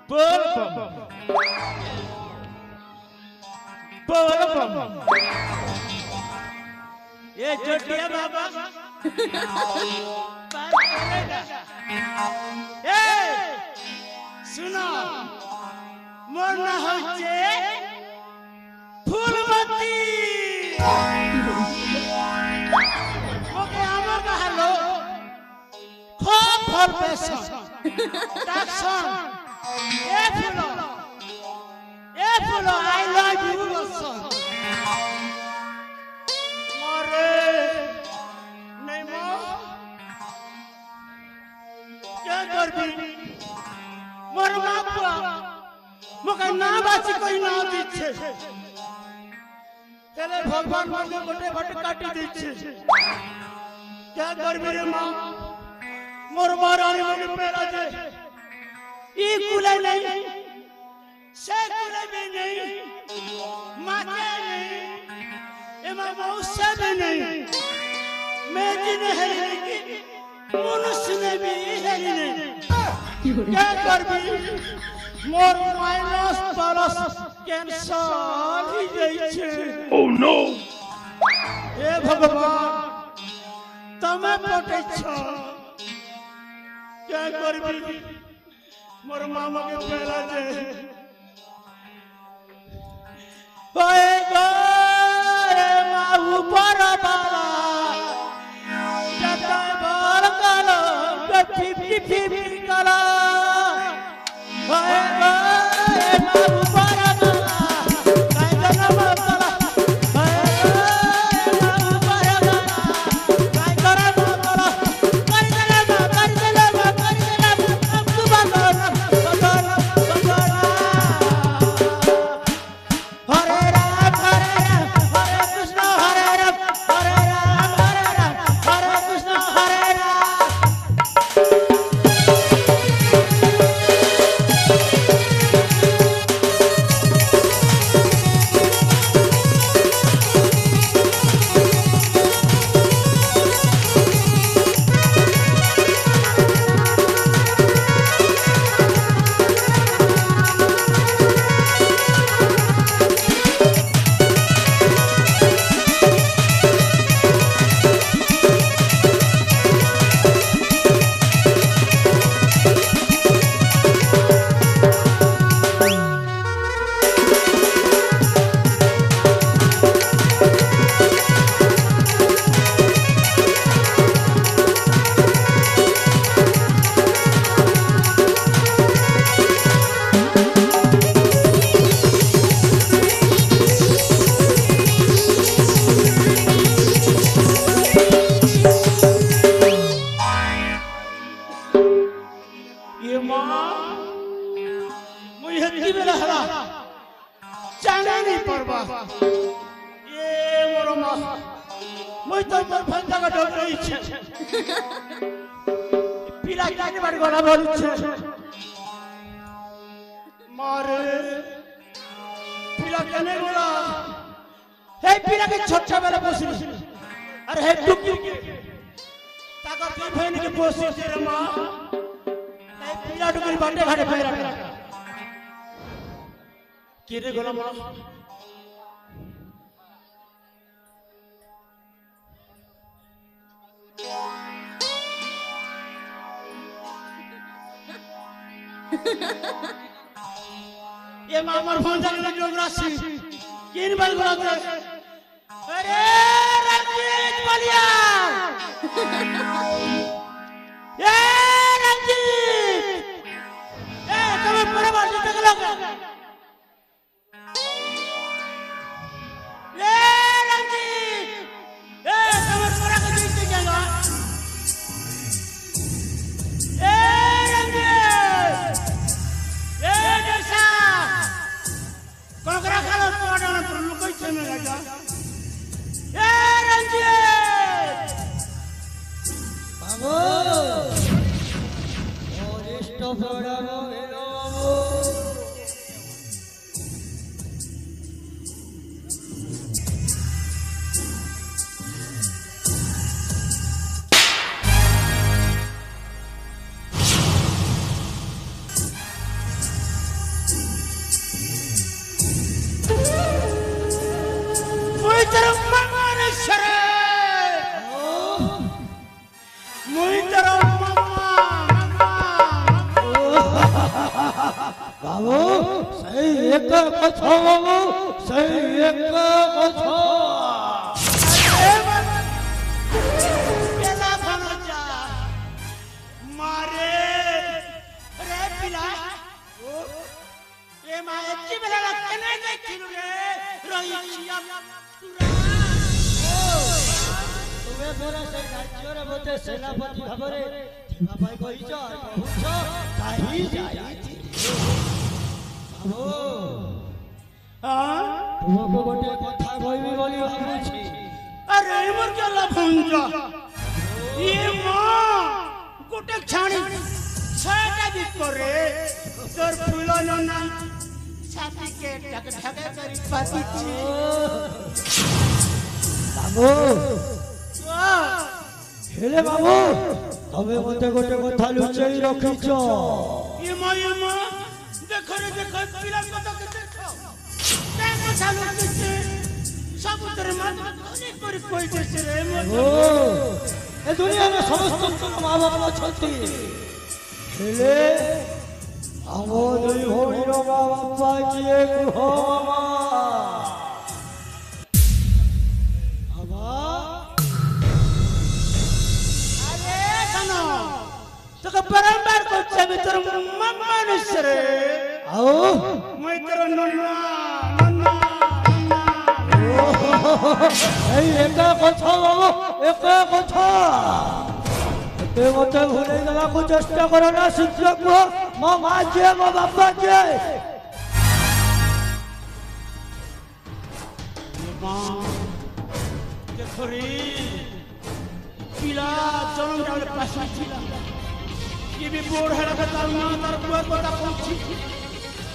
बोल बम ये जोटिया बाबा बात करेगा। ए सुनो मोर ना होचे फूलमती ओके हमर कहलो खूब फॉर्मेशन डाक्शन ए फूलो आई लव यू बसन मोरे नहीं मो क्या करबी मोर बापा मका ना बाची कोई ना दिछे तेरे भगवान मुझे गोटे गोटे काटी दिछे क्या करबी रे मां मोर मारानी मुझे पेरा दे ई कुले नहीं से कुले भी नहीं माते नहीं एमा मौसा भी नहीं मैं जिन है मनुष्य ने भी है नहीं क्या करबी मोर माइनस प्लस कैंसर ही जाई छे। ओह नो हे भगवान तमे पटे छ क्या करबी मोर मामा के पेरा जे ओए गोरे माऊ पर बाला जता बाल कालो गठी फिफी काला ओए गोरे माऊ पर बाला काय करना बाला ओए गोरे माऊ पर बाला काय करना बाला कर देला अब तू बंद हरे राम हरे कृष्ण हरे राम हरे कृष्ण हरे राम। ये मां मुझे की बेला हला जाने नहीं परवा ये मोर मां मुझ तो मोर फंदा का डर रही छे पीला जाने बार गला बोल छे मारे पीला कने गोला हे पीला के छोटा वाला पोसी अरे हे टुकी ताका की फैन के पोसी रे मां पीला टुकरी बाटे घाटे फेरा किरे गोला मां ये मामर फोन जाने जोग्राफी किन बार गोला दे अरे रंजीत बलिया ये पूरा बात तक लोग ए रंजीत ए समझ पूरा के जीत जाएगा ए रंजीत ए जैसा कौन करा खालो पड़ा ना पर लोग कैसे में लगा ए रंजीत बाबू और इष्टो बड़ा ବାବୁ ସେଇ ଏକ ଗଛ ବାବୁ ସେଇ ଏକ ଗଛ मारे रे पिला ए मा एची बेला कने देखिलु रे रहिछिया तुमे मोरा से राज्यर मते सेनापति भाबरे थिबा पाई कहिछ कहूछ काहि जाईथि बाबू तुमको गोटे कथा कहबी बोली भाबुछि अरे मोर केला भंजा ये मां गोटे छाणी छाटा भी करे तोर फूल नना छाती के ढक ढक करी पाती छी बाबू हेले बाबू तबे मते गोटे कथा लुचई रखिछ ये मां देखो रे देखो पिला कत के देखो देखो चालू किछ समुद्र में कोनी करी कोई देसे रे ओ ए दुनिया में समस्त माँ बाप अछंती हेले हमो दुई भौणीर माँ बापा किए गृह मामा बाबा अरे कनो तो बारंबार कोचे भीतर मामा नसरे आओ मैं तेरा नन्ना नन्ना এই একা কথা বাবু একা কথা তে মতে ভুলে যাওয়াকে চেষ্টা করো না শিক্ষক মা মা যে মা বাবা যে দেখরি পিলা জন্ম ডালে পাশে ছিল কি বি বোর হেলা তার মা তার বুয়া কথা কইছি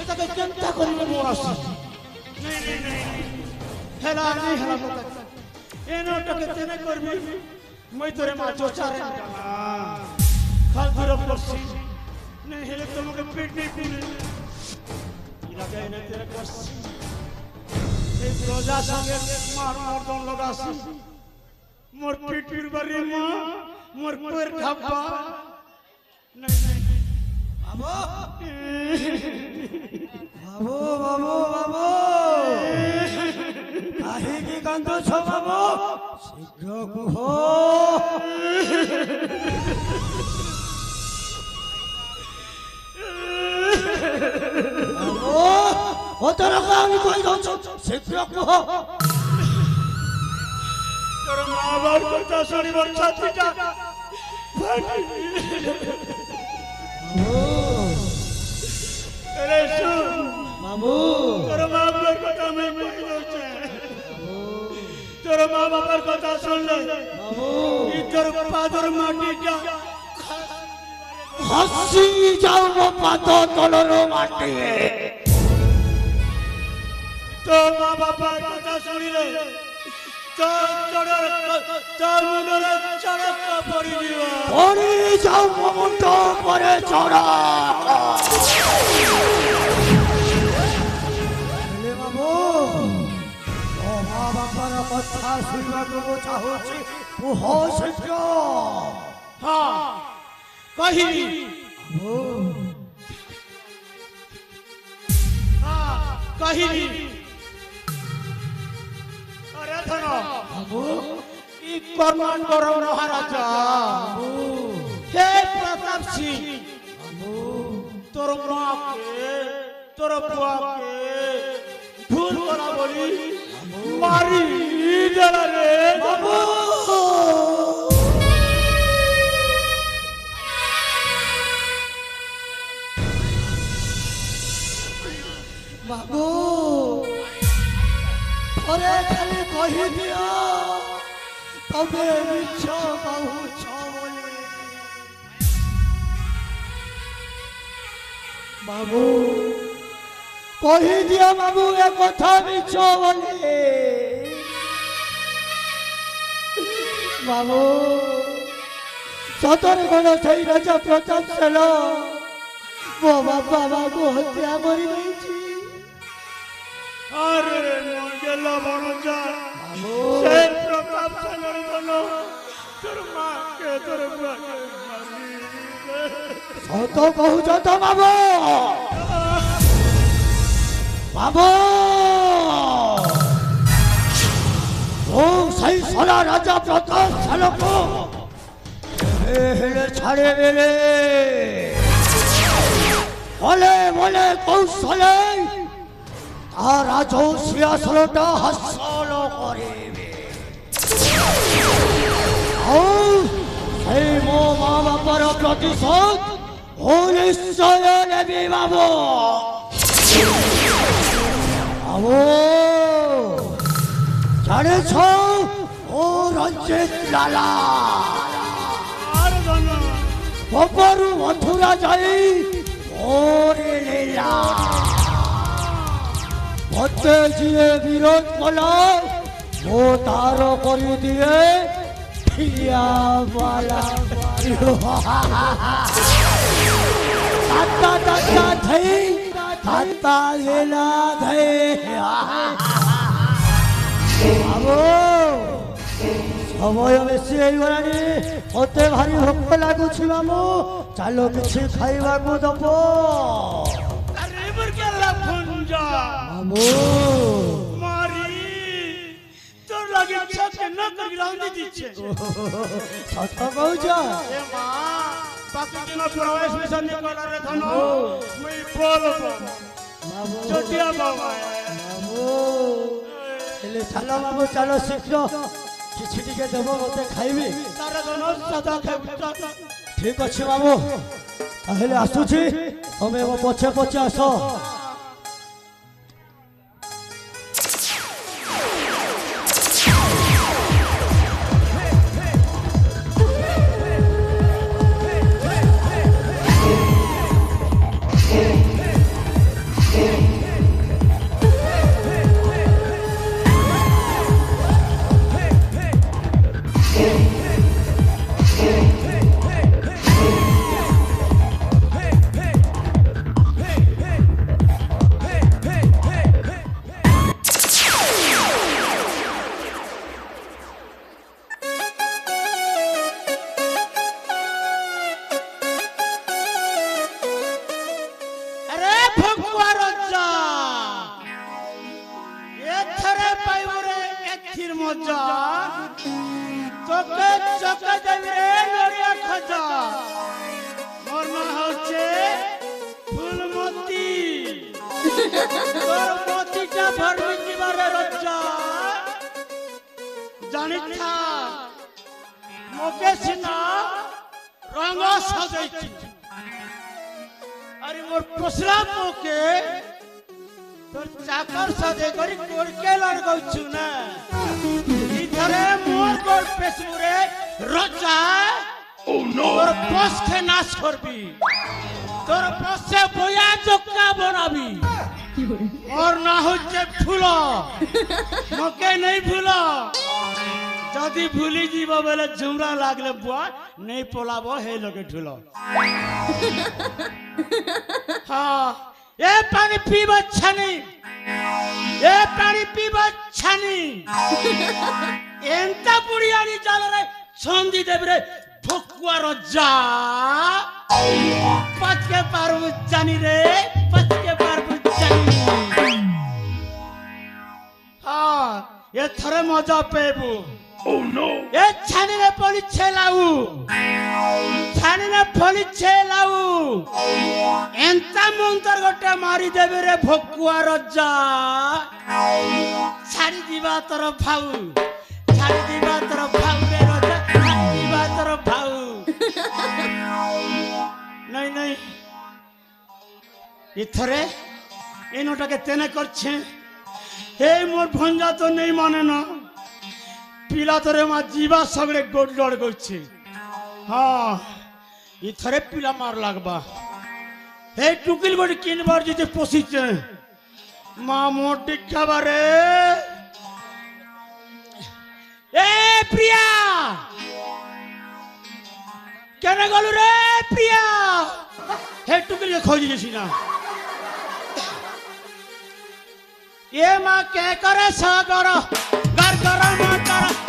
এটাকে চিন্তা করিলে মোর আসে नहीं हेला नहीं हेला पता एनो टके तेने करबी मैं तोरे माचो चारे ना खाल धरो पड़सी नहीं हेले तुमके पेट नहीं पूरे इला गए ने तेरे करसी ए रोजा संगे मार मार दोन लगासी मोर पेट पीर बरी मां मोर पैर खप्पा नहीं बाबू बाबू बाबू काहे की कांदो छ बाबू शीघ्र कुह बाबू ओ तोरा कामी कोई दो शीघ्र कुह तोर मां बाप कथा सुनी मोर छाती जा फाटी अरे सुन मामू तोर मां बाप कथा मैं कोई दोचे तोर मां बाप कथा सुन ले मामू ई तोर पादर माटी जा हसी जाओ वो पादो तोलर माटी तो मां बाप कथा सुन ले तो मुंडर चढ़क पड़ी जीवा पड़ी जाओ मुंड परे चढ़ा हेले बाबू ओ मां बापर कथा सुनवा को चाहूची कुह शीघ्र हां कहिली बाबू हां कहिली अरे धनो बाबू ई कर्मांडर महाराजा बाबू हे प्रताप सिंह बाबू तोर मां के तोर बुआ के भूल करा बोली मारी देला रे बाबू बाबू अरे खाली कही दिया तबे मिछ कहू छ बोले बाबू कही दिया बाबू ए कथा मिछ बोले बाबू सतर कोन सही राजा प्रताप सेन मो बाबा बाबू हत्या करी देछि अरे मंगला बनजा से प्रताप सेनर बनो तोर मां के तोर बुआ के मारी सत कहू छ त बाबू বাবু ও সেই সোনা রাজা প্রতাপ চালক হেলে ছাড়ে বেলে বলে বলে কৌশলে তার রাজৌ সিংহাসনটা হাসল করিবে সেই মো মা বাবার প্রতিশোধ ও নিশ্চয় নেবে বাবু বাবু জানেছ ও রঞ্জিত লালা খবর মথুরা যাই ওরে লীলা ভদ্রে যিয়ে বিরোধ কলা ও তার করে দিয়ে ফিরিয়াওয়ালা দাদা দাদা ধৈ দাদা লীলা ধৈ বাবু সময় বেশি হইগলানি মতে ভারি ভোক লাগুছি মামু চালো কিছু খাইବାକୁ দব মামু মারি তোর লাগে ইচ্ছা ন করি রাউন্ডে দিচ্ছে সত কହୁଛ এ মা বাকি দিন পড়াবে স্পেশাল নিকলারে ধন মুই বল মামু চটিয়া বাবা মামু ହେଲେ ଚାଲ ମାମୁ ଚାଲ ଶୀଘ୍ର କିଛି ଟିକେ ଦେବ ମତେ ଖାଇବି ତାର ଧନ ସଦା ଖାଇବୁ ଠିକ ଅଛି ମାମୁ ତାହେଲେ ଆସୁଛି ତମେ ମୋ ପଛେ ପଛେ ଆସ মজা তোকে চকে দেবি রে নড়িয়া খজা মোর নাম হচ্ছে ফুলমতি তোর মতিটা ভরবি দিবারে রজা জানি থা মোকে সিনা রঙ সাজাইছি আরে মোর পসরা মোকে তোর চাকর সাজে করি কোরকে লড়গছু না ইধরে মোর গোল পেছুরে রজা ও নো তোর পসকে নাশ করবি তোর পসে বয়া জক্কা বনাবি মোর না হচ্ছে ফুল মোকে নেই ভুল যদি ভুলি যাব বলে ঝুমরা লাগলে বুয়া নেই পলাব হে লগে ঢুল হ্যাঁ এ পানি পিব ছানি এ পানি পিব ছানি এন্তা বুড়িয়ানি জালরে ছন্দি দেবরে ভকুয়া রজা পাচকে পারবু জানি রে পাচকে পারবু জানি হ্যাঁ এ থরে মজা পেবু Oh no! এ ছানিরে পলি ছেলাউ ছানিরে পলি ছেলাউ এন্তা মন্তর গটে মারি দেবে রে ভকুয়া রজা ছাড়ি দিবা তোর ভাউ ছাড়ি দিবা তোর ভাউ রে রজা ছাড়ি দিবা তোর ভাউ নাই নাই ইথরে এনোটাকে তেনে করছে এই মোর ভঞ্জা তো নেই মানে না পিলা তোরে মা জীবা সগড়ে গোড লড় করছে হ্যাঁ ইথরে পিলা মার লাগবা এই টুকিল গোড কিনবার যদি পশিছে মা মোর দেখাবারে এ প্রিয়া কেন গলু রে প্রিয়া হে টুকিল খোঁজ গেছি না এ মা কে করে সাগর গর গর মা কর